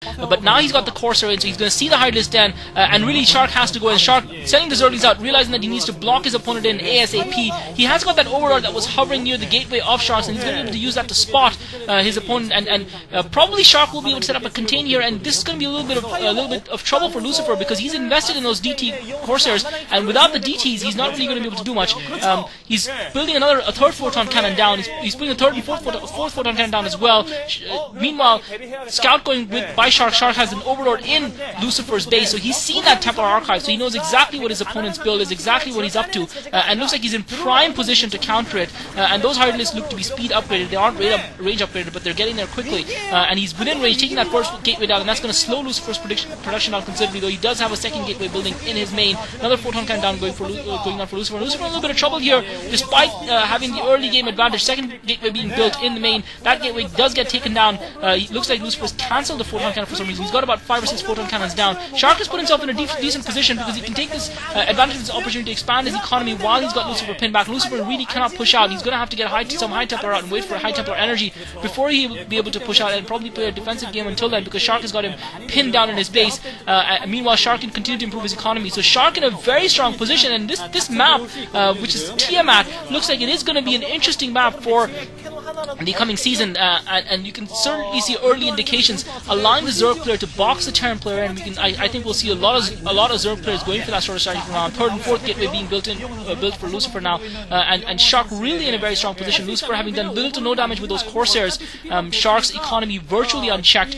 But now he's got the Corsair in, so he's going to see the Hydralisk Den, and really Shark has to go in. Shark sending the Zerglings out, realizing that he needs to block his opponent in ASAP. He has got that Overlord that was hovering near the gateway of Sharks, and he's going to be able to use that to spot his opponent, and probably Shark will be able to set up a contain here, and this is going to be a little bit of trouble for Lucifer, because he's invested in those DT Corsairs, and without the DTs, he's not really going to be able to do much. He's building a third Photon Cannon down. He's putting a third and fourth Photon Cannon down as well. Meanwhile, Scout going by Shark. Shark has an Overlord in Lucifer's base, so he's seen that Templar Archive, so he knows exactly what his opponent's build is, exactly what he's up to, and looks like he's in prime position to counter it. And those Hydralisks look to be speed upgraded. They aren't range upgraded, but they're getting there quickly. And he's within range, taking that first gateway down, and that's going to slow Lucifer's production down considerably, though he does have a second gateway building in his main. Another Photon Cannon down going down for Lucifer. Lucifer in a little bit of trouble here, despite having the early game advantage. Second gateway being built in the main. That gateway does get taken down. It looks like Lucifer's cancelled the Photon Cannon for some reason. He's got about 5 or 6 Photon Cannons down. Shark has put himself in a decent position, because he can take this advantage of this opportunity to expand his economy while he's got Lucifer pinned back. Lucifer really cannot push out. He's going to have to get some High Templar out and wait for High Templar energy before he will be able to push out, and probably play a defensive game until then, because Shark has got him pinned down in his base. Meanwhile, Shark can continue to improve his economy. So Shark in a very strong position, and this map, which is Tiamat, looks like it is going to be an interesting map for the coming season, and you can certainly see early indications allowing the Zerg player to box the Terran player, and I think we'll see a lot of Zerg players going for that sort of strategy from now on. Third and fourth gateway being built for Lucifer now, and Shark really in a very strong position. Lucifer having done little to no damage with those Corsairs, Shark's economy virtually unchecked.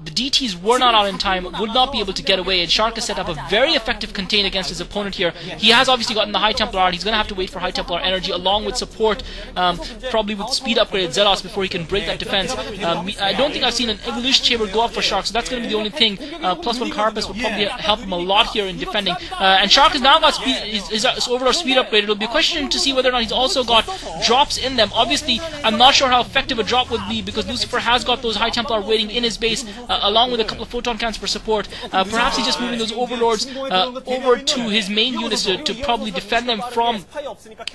The DTs were not out in time, would not be able to get away, and Shark has set up a very effective contain against his opponent here. He has obviously gotten the High Templar out. He's going to have to wait for High Templar energy along with support, probably with speed upgraded Zealots before he can break that defense. I don't think I've seen an Evolution Chamber go up for Shark, so that's going to be the only thing. +1 Carapace will probably help him a lot here in defending. And Shark has now got his Overlord speed upgraded. It'll be a question to see whether or not he's also got drops in them. Obviously, I'm not sure how effective a drop would be, because Lucifer has got those High Templar waiting in his base, along with a couple of Photon Cannons for support. Perhaps he's just moving those Overlords over to his main units to probably defend them from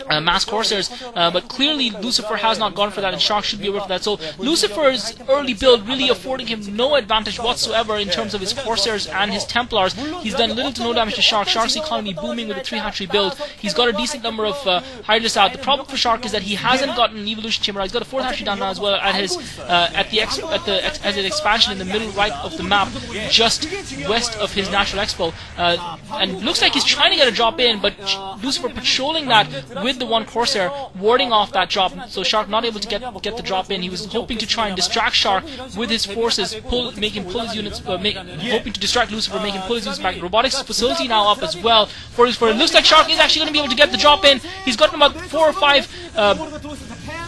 mass Corsairs, but clearly Lucifer has not gone for that, and Shark should be aware of that. So Lucifer's early build really affording him no advantage whatsoever in terms of his Corsairs and his Templars. He's done little to no damage to Shark. Shark's economy booming with a 3 hatchery build. He's got a decent number of Hydralisks out. The problem for Shark is that he hasn't gotten an Evolution Chamber. He's got a 4th hatchery down now as well at his as an expansion in the middle right of the map, just west of his natural expo, and looks like he's trying to get a drop in, but Lucifer patrolling that with the 1 Corsair, warding off that drop, so Shark not able to get the drop in. He was hoping to try and distract Shark with his forces, make him pull his units, hoping to distract Lucifer, make him pull his units back. Robotics facility now up as well for it looks like Shark is actually going to be able to get the drop in. He's got about 4 or 5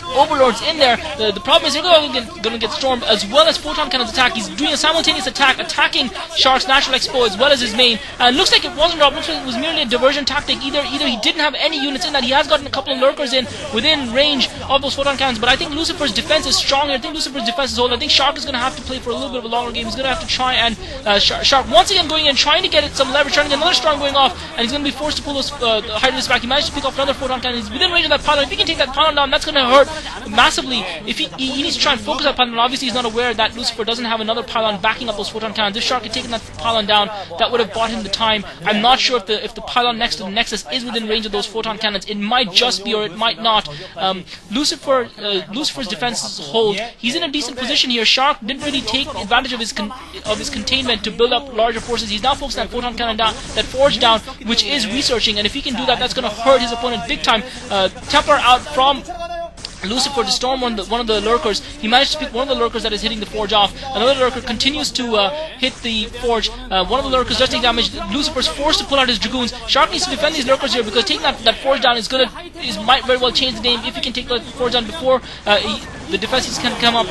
Overlords in there. The problem is they're going to get stormed, as well as Photon Cannons attack. He's doing a simultaneous attack, attacking Shark's natural expo as well as his main. And looks like it wasn't dropped. Looks like it was merely a diversion tactic. Either he didn't have any units in that. He has gotten a couple of lurkers in within range of those Photon Cannons, but I think Lucifer's defense is strong. I think Lucifer's defense is old. I think Shark is going to have to play for a little bit of a longer game. He's going to have to try and Shark once again going in, trying to get some leverage, trying to get another storm going off, and he's going to be forced to pull those Hydralisks back. He managed to pick off another Photon Cannon. He's within range of that pylon. If he can take that pylon down, that's going to hurt massively. If he needs to try and focus that pylon. Obviously he's not aware that Lucifer doesn't have another pylon backing up those Photon Cannons. If Shark had taken that pylon down, that would have bought him the time. I'm not sure if the pylon next to the Nexus is within range of those Photon Cannons. It might just be, or it might not. Lucifer's defenses hold. He's in a decent position here. Shark didn't really take advantage of his containment to build up larger forces. He's now focusing that Photon Cannon down, that Forge down, which is researching, and if he can do that, that's going to hurt his opponent big time. Templar out from Lucifer to storm one of the lurkers. He managed to pick one of the lurkers that is hitting the Forge off. Another lurker continues to hit the Forge. One of the lurkers does take damage. Lucifer's forced to pull out his Dragoons. Shark needs to defend these lurkers here, because taking that Forge down might very well change the game if he can take the Forge down before the defenses can come up.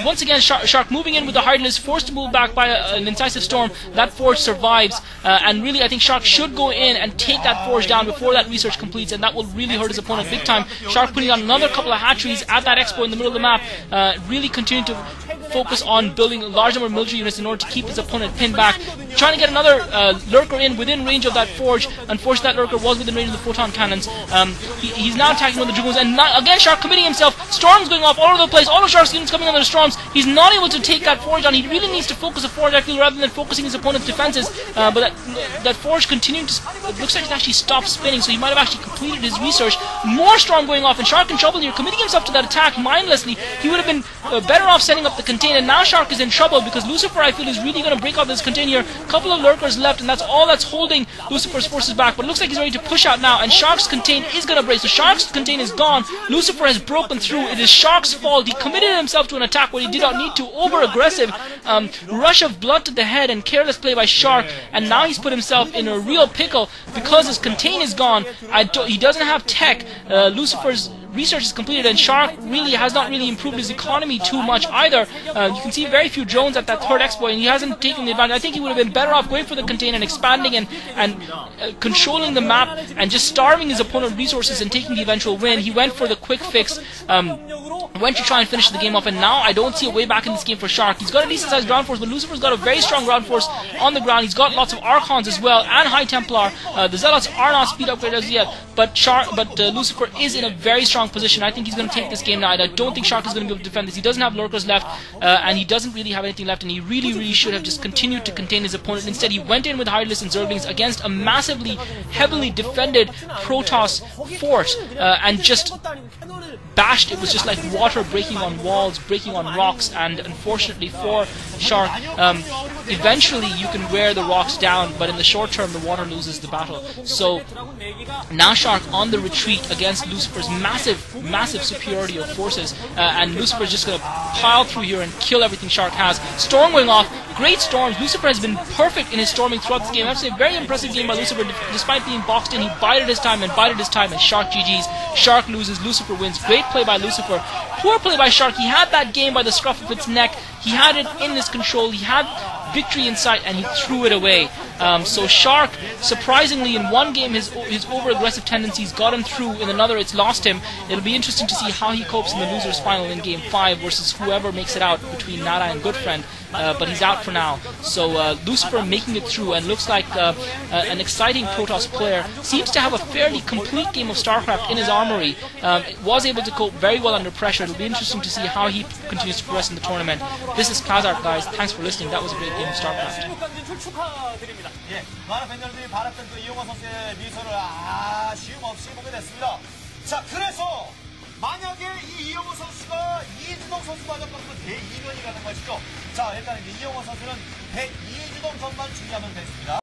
Once again, Shark moving in with the Hydralisk, forced to move back by an incisive storm. That Forge survives, and really I think Shark should go in and take that Forge down before that research completes, and that will really hurt his opponent big time. Shark putting on another couple of hatcheries at that expo in the middle of the map, really continuing to focus on building a large number of military units in order to keep his opponent pinned back. Trying to get another lurker in within range of that forge. Unfortunately, that lurker was within range of the photon cannons. He's now attacking one of the dragoons, and again Shark committing himself. Storms going off all over the place. All of Shark's units coming under the storms. He's not able to take that forge down. He really needs to focus the forge, I feel, rather than focusing his opponent's defenses. But that forge continuing to... It looks like it actually stopped spinning, so he might have actually completed his research. More storm going off, and Shark in trouble here, committing himself to that attack mindlessly. He would have been better off setting up the contain, and now Shark is in trouble because Lucifer, I feel, is really going to break out this contain here. Couple of lurkers left, and that's all that's holding Lucifer's forces back. But it looks like he's ready to push out now, and Shark's contain is going to break. So Shark's contain is gone. Lucifer has broken through. It is Shark's fault. He committed himself to an attack where he did not need to. Over-aggressive rush of blood to the head and careless play by Shark, and now he's put himself in a real pickle because his contain is gone. He doesn't have tech. Lucifer's research is completed, and Shark really has not really improved his economy too much either. You can see very few drones at that third exploit, and he hasn't taken the advantage. I think he would have been better off going for the contain and expanding and controlling the map and just starving his opponent resources and taking the eventual win. He went for the quick fix, went to try and finish the game off, and now I don't see a way back in this game for Shark. He's got a decent sized ground force, but Lucifer's got a very strong ground force on the ground. He's got lots of Archons as well, and High Templar. The Zealots are not speed upgraded as yet, but Lucifer is in a very strong position. I think he's going to take this game now. I don't think Shark is going to be able to defend this. He doesn't have lurkers left, and he doesn't really have anything left, and he really should have just continued to contain his opponent. Instead, he went in with Hydralisk and Zerglings against a massively, heavily defended Protoss fort, and just bashed. It was just like water breaking on walls, breaking on rocks, and unfortunately for Shark, eventually you can wear the rocks down, but in the short term the water loses the battle. So now Shark on the retreat against Lucifer's massive superiority of forces, and Lucifer's just going to pile through here and kill everything Shark has. Storm going off, great storms. Lucifer has been perfect in his storming throughout this game. I have to say, very impressive game by Lucifer. Despite being boxed in, he bided his time, and Shark GG's. Shark loses, Lucifer wins. Great play by Lucifer. Poor play by Shark. He had that game by the scruff of its neck. He had it in his control. He had victory in sight, and he threw it away. So Shark, surprisingly, in one game his over-aggressive tendencies got him through, in another it's lost him. It'll be interesting to see how he copes in the loser's final in Game 5 versus whoever makes it out between Nada and Goodfriend. But he's out for now. So Lucifer making it through, and looks like an exciting Protoss player. Seems to have a fairly complete game of StarCraft in his armory. Was able to cope very well under pressure. It'll be interesting to see how he continues to progress in the tournament. This is Klazart, guys. Thanks for listening. That was a great game of StarCraft. 예, 많은 팬들들이 바랐던 그 이용호 선수의 미소를 아쉬움 없이 보게 됐습니다. 자, 그래서 만약에 이 이용호 선수가 이주동 선수와 맞붙으면 대2면이 가는 것이죠. 자, 일단 이용호 선수는 대2주동 전만 준비하면 됐습니다.